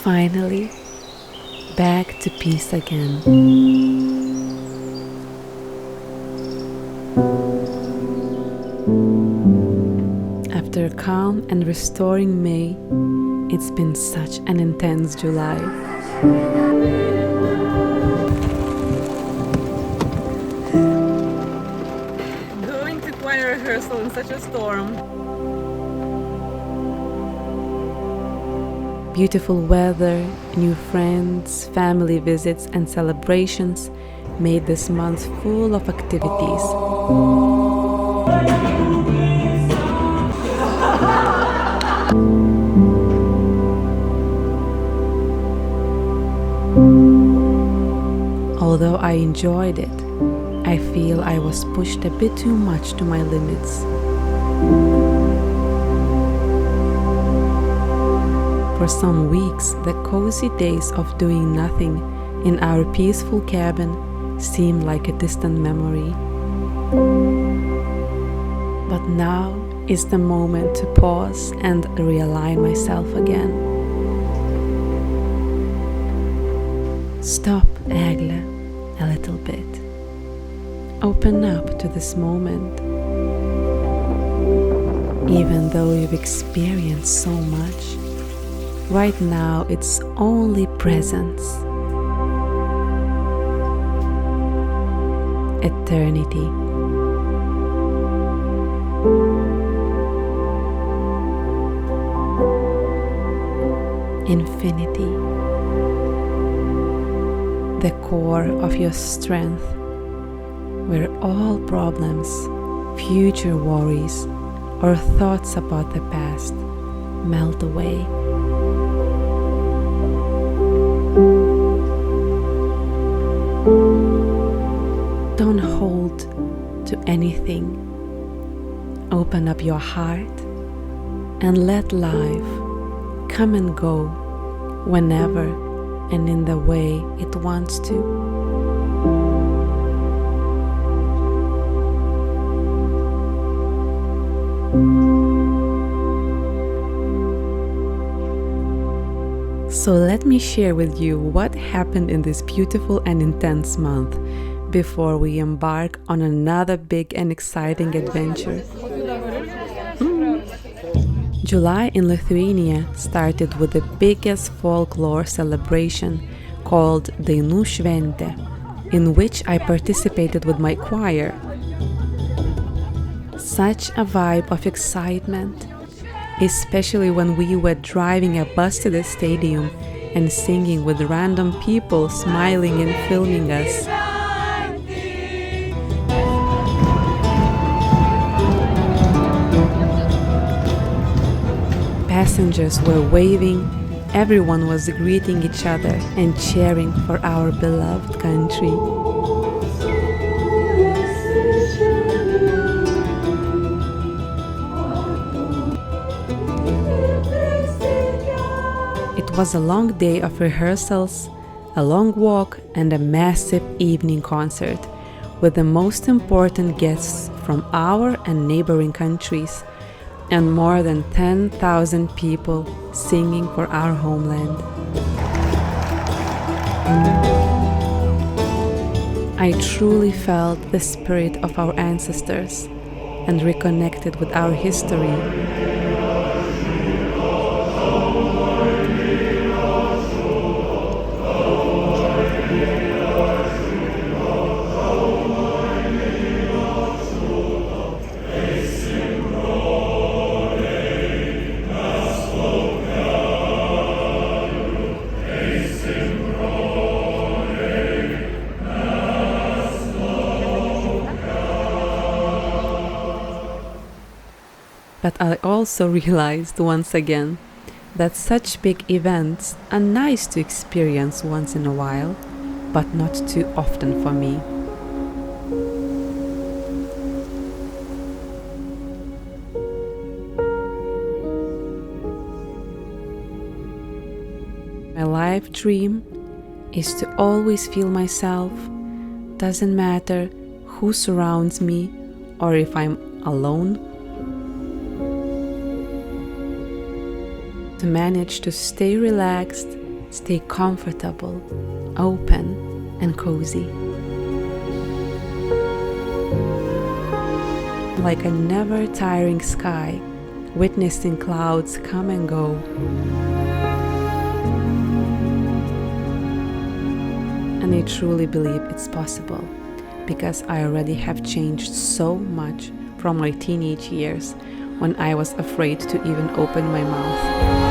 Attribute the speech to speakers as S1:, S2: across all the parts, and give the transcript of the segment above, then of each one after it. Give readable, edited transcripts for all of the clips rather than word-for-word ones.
S1: Finally, back to peace again. After a calm and restoring May, it's been such an intense July. Going to choir rehearsal in such a storm. Beautiful weather, new friends, family visits and celebrations made this month full of activities. Although I enjoyed it, I feel I was pushed a bit too much to my limits. For some weeks, the cozy days of doing nothing in our peaceful cabin seemed like a distant memory. But now is the moment to pause and realign myself again. Stop, Egle, a little bit. Open up to this moment. Even though you've experienced so much, right now it's only presence. Eternity. Infinity. The core of your strength, where all problems, future worries, or thoughts about the past melt away. Don't hold to anything. Open up your heart and let life come and go whenever and in the way it wants to. So let me share with you what happened in this beautiful and intense month before we embark on another big and exciting adventure. July in Lithuania started with the biggest folklore celebration called Dainų šventė, in which I participated with my choir. Such a vibe of excitement, especially when we were driving a bus to the stadium and singing with random people smiling and filming us. Passengers were waving, everyone was greeting each other and cheering for our beloved country. It was a long day of rehearsals, a long walk, and a massive evening concert with the most important guests from our and neighboring countries, and more than 10,000 people singing for our homeland. I truly felt the spirit of our ancestors and reconnected with our history. But I also realized once again that such big events are nice to experience once in a while, but not too often for me. My life dream is to always feel myself, doesn't matter who surrounds me or if I'm alone. To manage to stay relaxed Stay comfortable, open, and cozy. Like a never-tiring sky, witnessing clouds come and go. And I truly believe it's possible, because I already have changed so much from my teenage years when I was afraid to even open my mouth.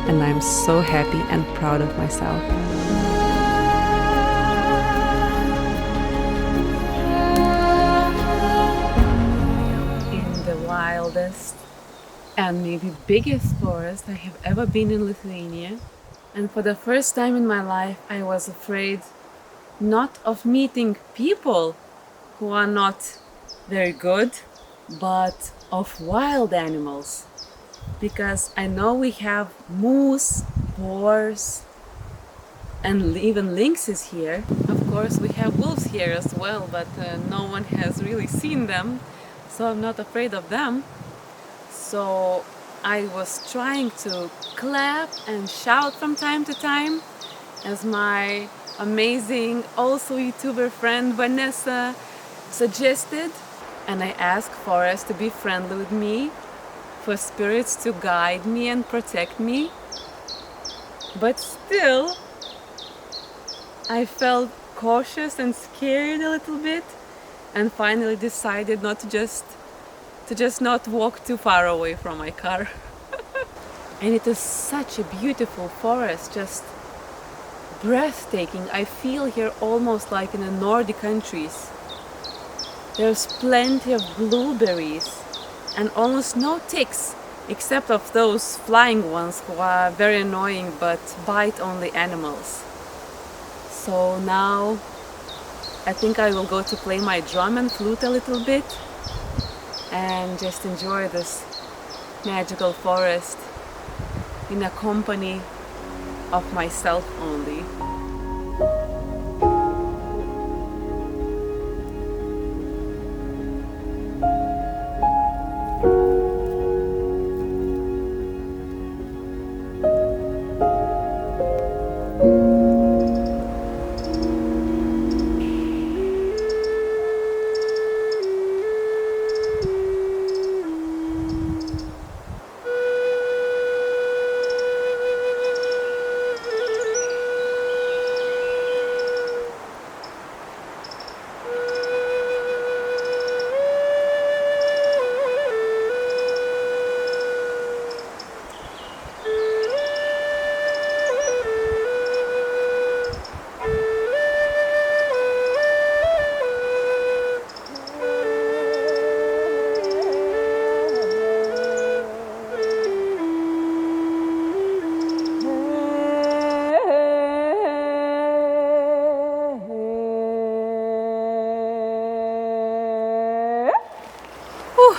S1: And I'm so happy and proud of myself. In the wildest and maybe biggest forest I have ever been in Lithuania. And for the first time in my life, I was afraid not of meeting people who are not very good, but of wild animals. Because I know we have moose, boars, and even lynxes here. Of course, we have wolves here as well, but no one has really seen them, so I'm not afraid of them. So I was trying to clap and shout from time to time, as my amazing also YouTuber friend Vanessa suggested. And I asked Forest to be friendly with me, for spirits to guide me and protect me. But still, I felt cautious and scared a little bit, and finally decided not to just not walk too far away from my car. And it is such a beautiful forest, just breathtaking. I feel here almost like in the Nordic countries. There's plenty of blueberries and almost no ticks, except of those flying ones who are very annoying but bite only animals. So now I think I will go to play my drum and flute a little bit and just enjoy this magical forest in a company of myself only.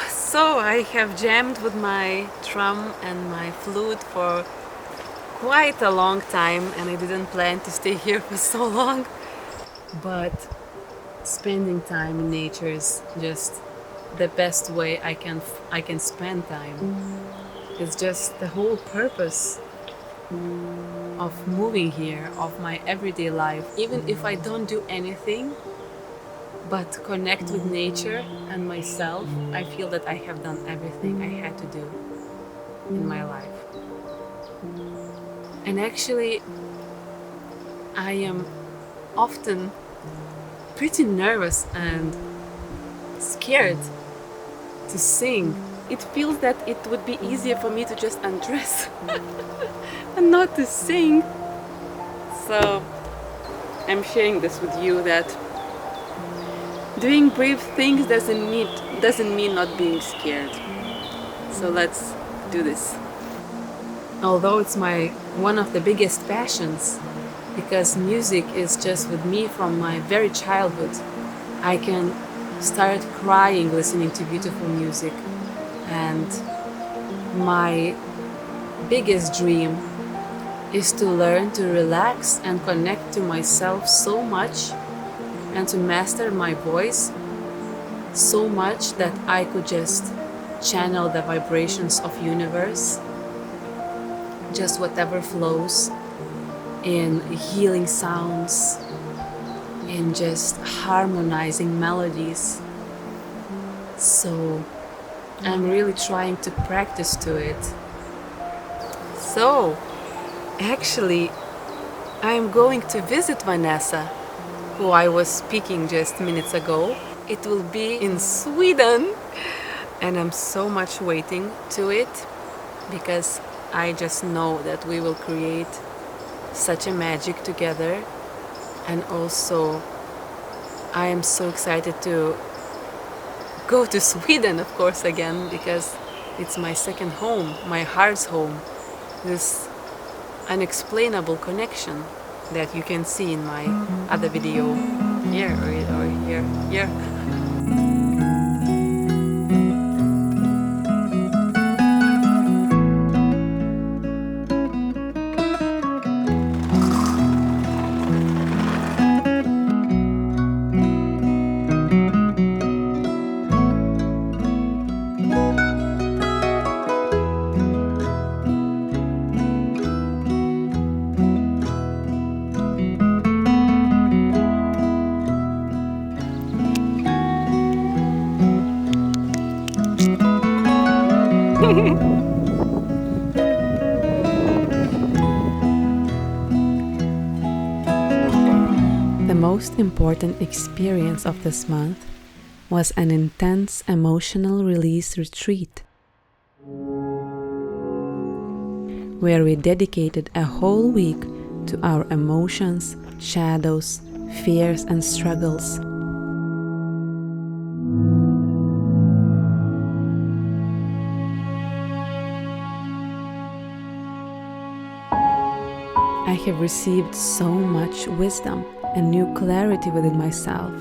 S1: So I have jammed with my drum and my flute for quite a long time, and I didn't plan to stay here for so long. But spending time in nature is just the best way I can spend time. It's just the whole purpose of moving here, of my everyday life. Even if I don't do anything but connect with nature and myself, I feel that I have done everything I had to do in my life. And actually, I am often pretty nervous and scared to sing. It feels that it would be easier for me to just undress and not to sing. So I'm sharing this with you, that doing brave things doesn't mean not being scared. So let's do this. Although it's one of the biggest passions, because music is just with me from my very childhood. I can start crying listening to beautiful music, and my biggest dream is to learn to relax and connect to myself so much, and to master my voice so much that I could just channel the vibrations of universe just whatever flows in healing sounds, in just harmonizing melodies. So I'm really trying to practice to it. So actually I'm going to visit Vanessa, who I was speaking just minutes ago. It will be in Sweden, and I'm so much waiting to it because I just know that we will create such a magic together. And also I am so excited to go to Sweden, of course, again, because it's my second home, my heart's home. This unexplainable connection that you can see in my other video here or here. The most important experience of this month was an intense emotional release retreat, where we dedicated a whole week to our emotions, shadows, fears, and struggles. I have received so much wisdom and new clarity within myself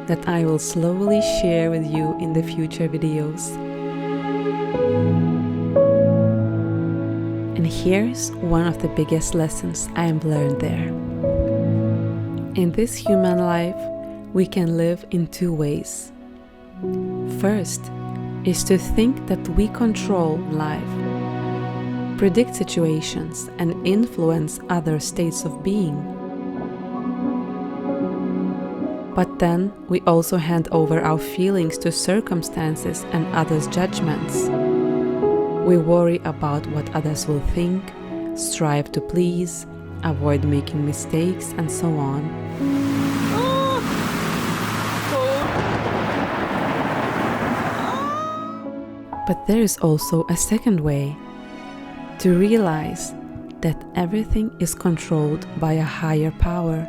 S1: that I will slowly share with you in the future videos. And here's one of the biggest lessons I have learned there. In this human life, we can live in two ways. First is to think that we control life, predict situations, and influence other states of being. But then we also hand over our feelings to circumstances and others' judgments. We worry about what others will think, strive to please, avoid making mistakes, and so on. But there is also a second way, to realize that everything is controlled by a higher power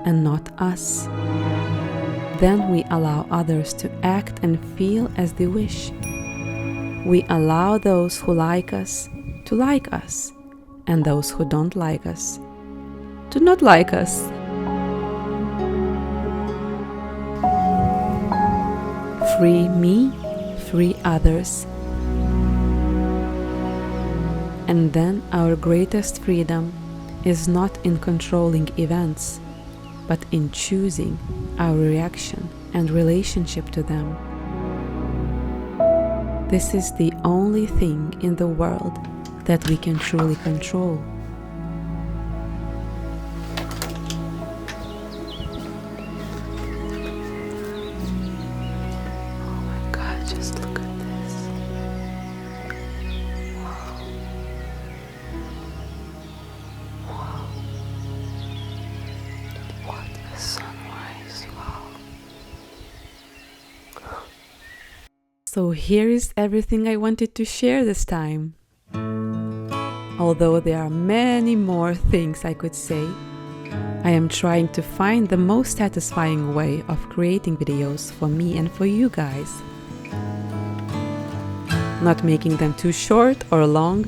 S1: and not us. Then we allow others to act and feel as they wish. We allow those who like us to like us, and those who don't like us to not like us. Free me, free others. And then our greatest freedom is not in controlling events, but in choosing our reaction and relationship to them. This is the only thing in the world that we can truly control. Oh my God, just look at this. Wow. Wow. What a sunrise. Wow. So here is everything I wanted to share this time. Although there are many more things I could say, I am trying to find the most satisfying way of creating videos for me and for you guys. Not making them too short or long,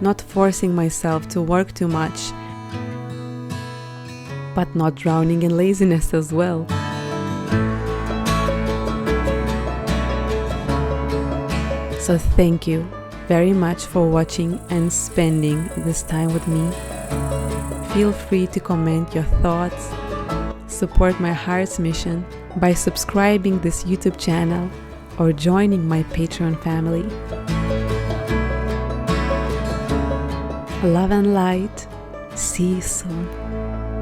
S1: not forcing myself to work too much, but not drowning in laziness as well. So thank you very much for watching and spending this time with me. Feel free to comment your thoughts, support my heart's mission by subscribing this YouTube channel or joining my Patreon family. Love and light. See you soon.